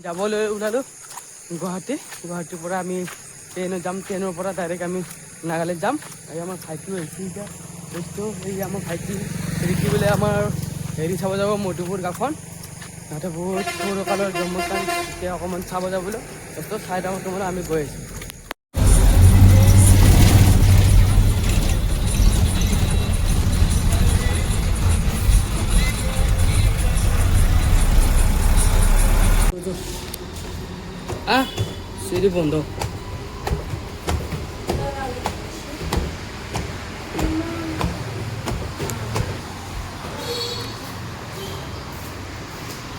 যাবলৈ ওলালোঁ গুৱাহাটীৰ পৰা আমি ট্ৰেইনত যাম। ট্ৰেইনৰ পৰা ডাইৰেক্ট আমি নাগালেণ্ড যাম। এই আমাৰ ভাইটিও আহিছে এতিয়া বস্তু এই আমাৰ ভাইটি ৰিকি বোলে আমাৰ হেৰি চাব যাব মধুপুৰ গাঁওখন। সিহঁতে বহুত সৰুকালৰ জন্মস্থান এতিয়া অকণমান চাব যাবলৈ বস্তু চাই থাকোঁতে মানে আমি গৈ আছোঁ। সিঁড়ি বন্ধ।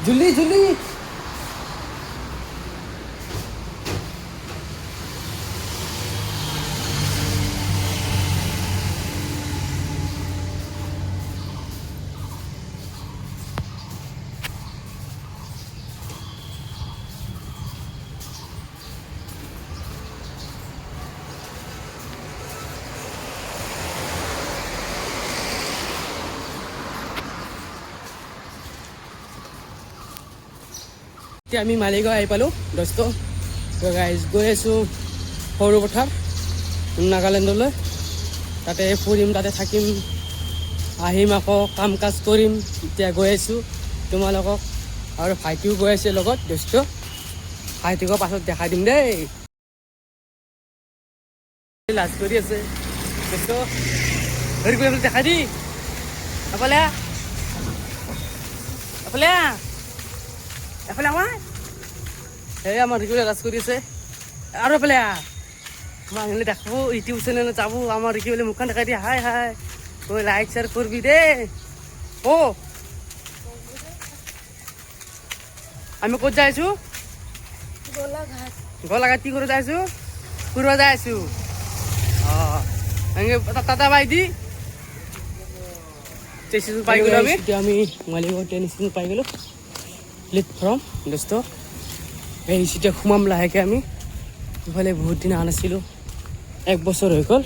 ঝুলি এতিয়া আমি মালিগাঁও আহি পালোঁ দোস্ত। গাইজ গৈ আছোঁ সৰু পথাৰ নাগালেণ্ডলৈ। তাতে ফুৰিম, তাতে থাকিম, আহিম, আকৌ কাম কাজ কৰিম। এতিয়া গৈ আছোঁ তোমালোকক আৰু ভাইটিও গৈ আছে লগত দোস্ত। ভাইটিকো পাছত দেখাই দিম দেই। লাজ কৰি আছে দোস্ত, হেৰি কৰি দেখাই দি এফালে আমাৰ এই আমাৰ ৰিকিলে লাজ কৰি আছে। আৰু এফালে মই আহিলে দেখবো ইউটিউব চেনেলত যাব। আমাৰ ৰিকিলে মুখখন দেখাই দিয়ে হাই তই লাইক শ্বেয়াৰ কৰবি দেই। আমি ক'ত যাই আছোঁ? গোলাঘাট। কি কৰি যাই আছোঁ? ফুৰিব যাই আছোঁ। টাটা বাই দি ষ্টেচন পাই গ'লোঁ আমি। এতিয়া আমি মালিগাঁও ট্ৰেইন ষ্টেচন পাই গ'লোঁ প্লেটফৰ্ম দোস্ত। এই এতিয়া সোমাম লাহেকৈ আমি। ইফালে বহুত দিন অহা নাছিলোঁ, 1 বছৰ হৈ গ'ল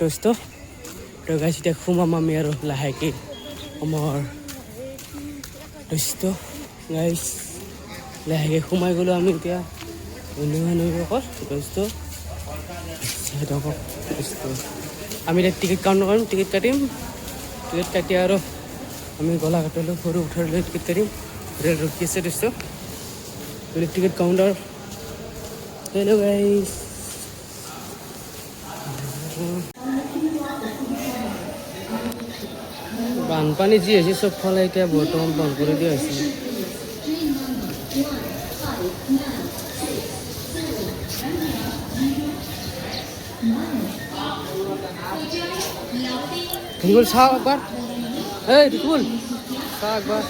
দোস্ত। তো গাইছ এতিয়া সোমাম আমি আৰু লাহেকৈ আমাৰ দোস্ত। গাইছ লাহেকৈ সোমাই গ'লোঁ আমি এতিয়া অকল দোস্ত। আমি এতিয়া টিকেট কাউণ্ট কৰিম, টিকেট কাটি আৰু আমি গোলাঘাটলৈ সৰু পথাৰলৈ টিকেট কাটিম। ৰেল ৰখি আছে দোস্ত। Ticket counter. হেল্ল' গাইজ, বানপানী যি হৈছে চবফালে এতিয়া বৰ্তমান বন্ধ কৰি দিয়া হৈছে। ৰিকুল চাও একবাৰ, এই ৰিকুল চাও একবাৰ।